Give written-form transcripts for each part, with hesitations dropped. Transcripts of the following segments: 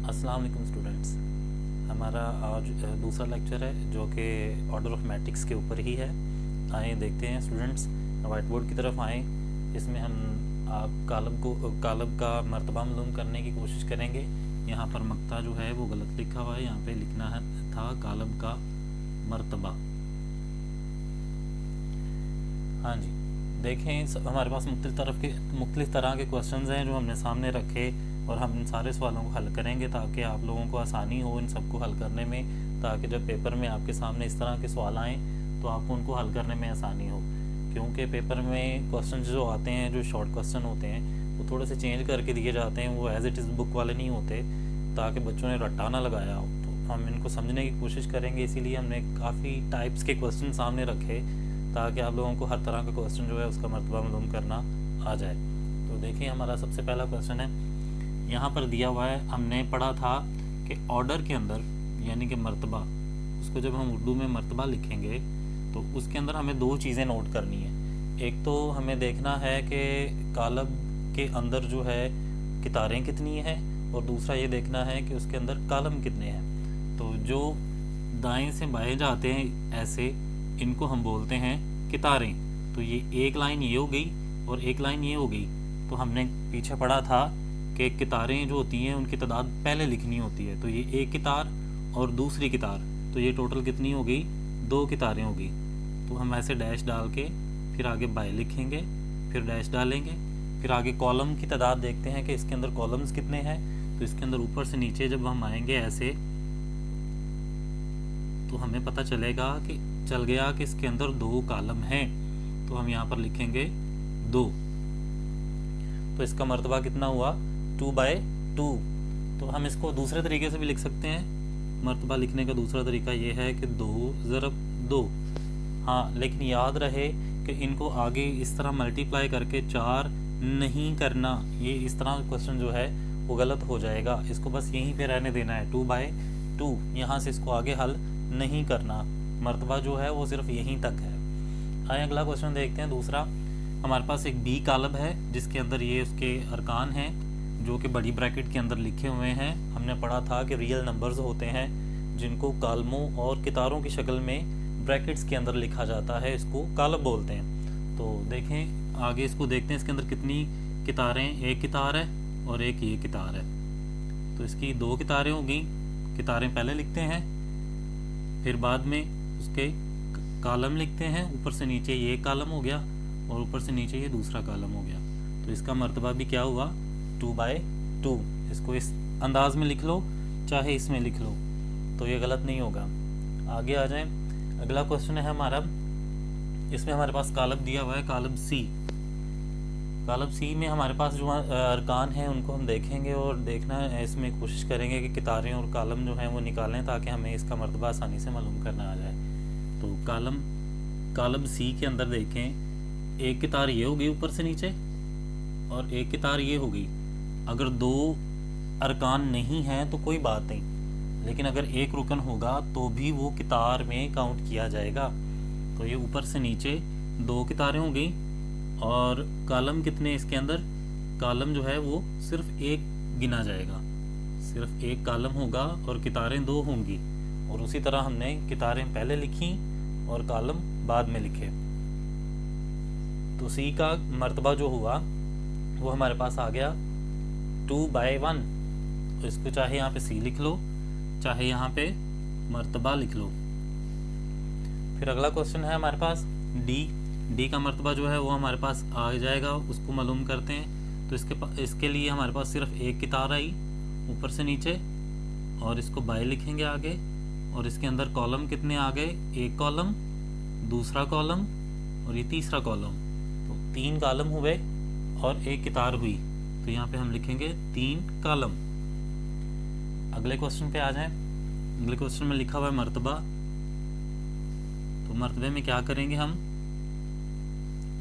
अस्सलाम वालेकुम स्टूडेंट्स। हमारा आज दूसरा लेक्चर है जो कि ऑर्डर ऑफ मैट्रिक्स के ऊपर ही है। आए देखते हैं स्टूडेंट्स, वाइट बोर्ड की तरफ आएँ। इसमें हम आप कालब का मर्तबा मालूम करने की कोशिश करेंगे। यहाँ पर मक्ता जो है वो गलत लिखा हुआ है, यहाँ पे लिखना है था कालब का मर्तबा। हाँ जी, देखें हमारे पास मुख्तलिफ तरह के क्वेश्चंस हैं जो हमने सामने रखे और हम इन सारे सवालों को हल करेंगे ताकि आप लोगों को आसानी हो इन सबको हल करने में, ताकि जब पेपर में आपके सामने इस तरह के सवाल आएँ तो आपको उनको हल करने में आसानी हो। क्योंकि पेपर में क्वेश्चन जो आते हैं, जो शॉर्ट क्वेश्चन होते हैं, वो थोड़े से चेंज करके दिए जाते हैं, वो एज़ इट इज़ बुक वाले नहीं होते, ताकि बच्चों ने रट्टा ना लगाया हो। तो हम इनको समझने की कोशिश करेंगे, इसीलिए हमने काफ़ी टाइप्स के क्वेश्चन सामने रखे ताकि आप लोगों को हर तरह का क्वेश्चन जो है उसका मर्तबा मालूम करना आ जाए। तो देखिए हमारा सबसे पहला क्वेश्चन है, यहाँ पर दिया हुआ है। हमने पढ़ा था कि ऑर्डर के अंदर यानी कि मर्तबा, उसको जब हम उर्दू में मर्तबा लिखेंगे तो उसके अंदर हमें दो चीज़ें नोट करनी है। एक तो हमें देखना है कि कालब के अंदर जो है कितारें कितनी हैं, और दूसरा ये देखना है कि उसके अंदर कालम कितने हैं। तो जो दाएं से बाएं जाते हैं ऐसे, इनको हम बोलते हैं कितारें। तो ये एक लाइन ये हो गई और एक लाइन ये हो गई। तो हमने पीछे पढ़ा था कि कितारें जो होती हैं उनकी तादाद पहले लिखनी होती है। तो ये एक कितार और दूसरी कितार, तो ये टोटल कितनी हो गई? 2 कितारें हो गई। तो हम ऐसे डैश डाल के फिर आगे बाय लिखेंगे, फिर डैश डालेंगे, फिर आगे कॉलम की तादाद देखते हैं कि इसके अंदर कॉलम्स कितने हैं। तो इसके अंदर ऊपर से नीचे जब हम आएंगे ऐसे, तो हमें पता चल गया कि इसके अंदर 2 कॉलम हैं। तो हम यहाँ पर लिखेंगे 2। तो इसका मर्तबा कितना हुआ? 2/2। तो हम इसको दूसरे तरीके से भी लिख सकते हैं। मर्तबा लिखने का दूसरा तरीका ये है कि 2 ज़रब 2। हाँ, लेकिन याद रहे कि इनको आगे इस तरह मल्टीप्लाई करके 4 नहीं करना। ये इस तरह क्वेश्चन जो है वो गलत हो जाएगा। इसको बस यहीं पे रहने देना है 2/2। यहाँ से इसको आगे हल नहीं करना। मर्तबा जो है वो सिर्फ यहीं तक है। आइए अगला क्वेश्चन देखते हैं। दूसरा, हमारे पास एक बी कालब है जिसके अंदर ये उसके अरकान हैं जो कि बड़ी ब्रैकेट के अंदर लिखे हुए हैं। हमने पढ़ा था कि रियल नंबर्स होते हैं जिनको कालमों और कितारों की शक्ल में ब्रैकेट्स के अंदर लिखा जाता है, इसको कालब बोलते हैं। तो देखें आगे इसको देखते हैं, इसके अंदर कितनी कितारें? एक कितार है और एक ये कितार है। तो इसकी 2 कितारें हो गई। कितारें पहले लिखते हैं, फिर बाद में उसके कालम लिखते हैं। ऊपर से नीचे ये कालम हो गया और ऊपर से नीचे ये दूसरा कालम हो गया। तो इसका मर्तबा भी क्या हुआ? 2/2। इसको इस अंदाज में लिख लो, चाहे इसमें लिख लो, तो ये गलत नहीं होगा। आगे आ जाएं। अगला क्वेश्चन है हमारा, इसमें हमारे पास कालब दिया हुआ है, कालब सी। कालब सी में हमारे पास जो अरकान हैं उनको हम देखेंगे और देखना इसमें कोशिश करेंगे कि कितारें और कालम जो हैं वो निकालें ताकि हमें इसका मर्तबा आसानी से मालूम करना आ जाए। तो कालब सी के अंदर देखें, एक कितार ये हो गई ऊपर से नीचे और एक कितार ये हो गई। अगर 2 अरकान नहीं हैं तो कोई बात नहीं, लेकिन अगर एक रुकन होगा तो भी वो कितार में काउंट किया जाएगा। तो ये ऊपर से नीचे 2 कितारें हो गई। और कालम कितने इसके अंदर? कालम जो है वो सिर्फ एक गिना जाएगा, सिर्फ एक कालम होगा और कितारें 2 होंगी। और उसी तरह हमने कितारें पहले लिखी और कालम बाद में लिखे। तो सी का मर्तबा जो हुआ वो हमारे पास आ गया 2/1। तो इसको चाहे यहाँ पे सी लिख लो, चाहे यहाँ पे मर्तबा लिख लो। फिर अगला क्वेश्चन है हमारे पास डी का मर्तबा जो है वो हमारे पास आ जाएगा, उसको मालूम करते हैं। तो इसके लिए हमारे पास सिर्फ एक कितार आई ऊपर से नीचे, और इसको बाय लिखेंगे आगे। और इसके अंदर कॉलम कितने आ गए? एक कॉलम, दूसरा कॉलम और ये तीसरा कॉलम। तो 3 कॉलम हुए और एक कितार हुई। तो यहाँ पे हम लिखेंगे 3 कॉलम। अगले क्वेश्चन पे आ जाएं। अगले क्वेश्चन में लिखा हुआ है मर्तबा। तो मर्तबे में क्या करेंगे हम?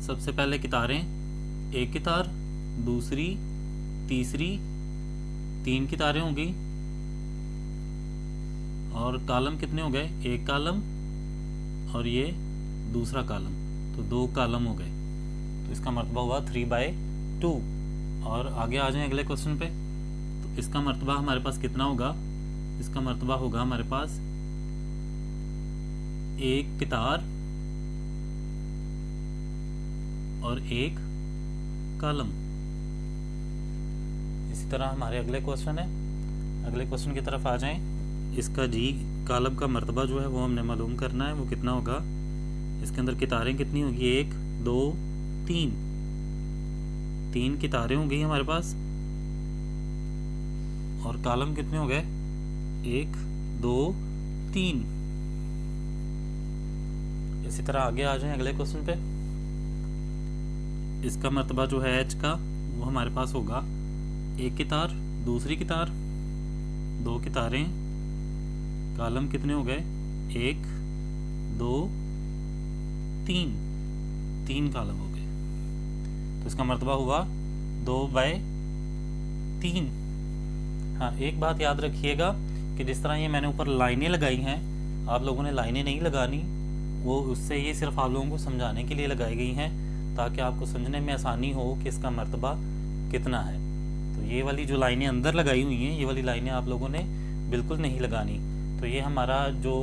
सबसे पहले कितारें, एक कितार, दूसरी, तीसरी, 3 कितारें हो गई। और कालम कितने हो गए? एक कालम और ये दूसरा कालम, तो 2 कालम हो गए। तो इसका मर्तबा हुआ 3/2। और आगे आ जाएं अगले क्वेश्चन पे। तो اس کا مرتبہ ہمارے پاس کتنا ہوگا؟ اس کا مرتبہ ہوگا ہمارے پاس ایک کتار اور ایک کالم۔ اسی طرح ہمارے اگلے کوشچن ہے، اگلے کوشچن کی طرف آ جائیں۔ اس کا جی کالم کا مرتبہ جو ہے وہ ہم نے معلوم کرنا ہے، وہ کتنا ہوگا؟ اس کے اندر کتاریں کتنی ہوگی؟ 1 2 3 3 کتاریں ہوں گی ہمارے پاس، اور کالم کتنے ہو گئے؟ 1 2 3۔ اسی طرح آگے آ جائیں اگلے کوشچن پہ۔ اس کا مرتبہ جو ہے ایچ کا، وہ ہمارے پاس ہوگا ایک کتار، دوسری کتار، 2 کتاریں، کالم کتنے ہو گئے؟ 1 2 3 3 کالم ہو گئے، تو اس کا مرتبہ ہوا 2/3۔ ہاں ایک بات یاد رکھیے گا کہ جس طرح یہ میں نے اوپر لائنیں لگائی ہیں، آپ لوگوں نے لائنیں نہیں لگانی، وہ اس سے یہ صرف آپ لوگوں کو سمجھانے کے لیے لگائی گئی ہیں تاکہ آپ کو سمجھنے میں آسانی ہو کہ اس کا مرتبہ کتنا ہے۔ تو یہ والی جو لائنیں اندر لگائی ہوئی ہیں، یہ والی لائنیں آپ لوگوں نے بالکل نہیں لگانی۔ تو یہ ہمارا جو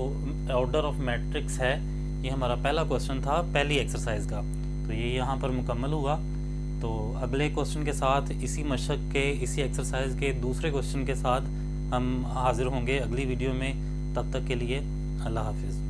آرڈر آف میٹرکس ہے، یہ ہمارا پہلا کوشچن تھا پہلی ایکسرسائز کا، تو یہ یہاں پر مکمل ہوا۔ تو اگلے کوشچن کے ساتھ، اسی مشق کے، اسی ایکسرسائز کے دوسرے کوشچن کے ساتھ ہم حاضر ہوں گے اگلی ویڈیو میں۔ تب تک کے لیے اللہ حافظ۔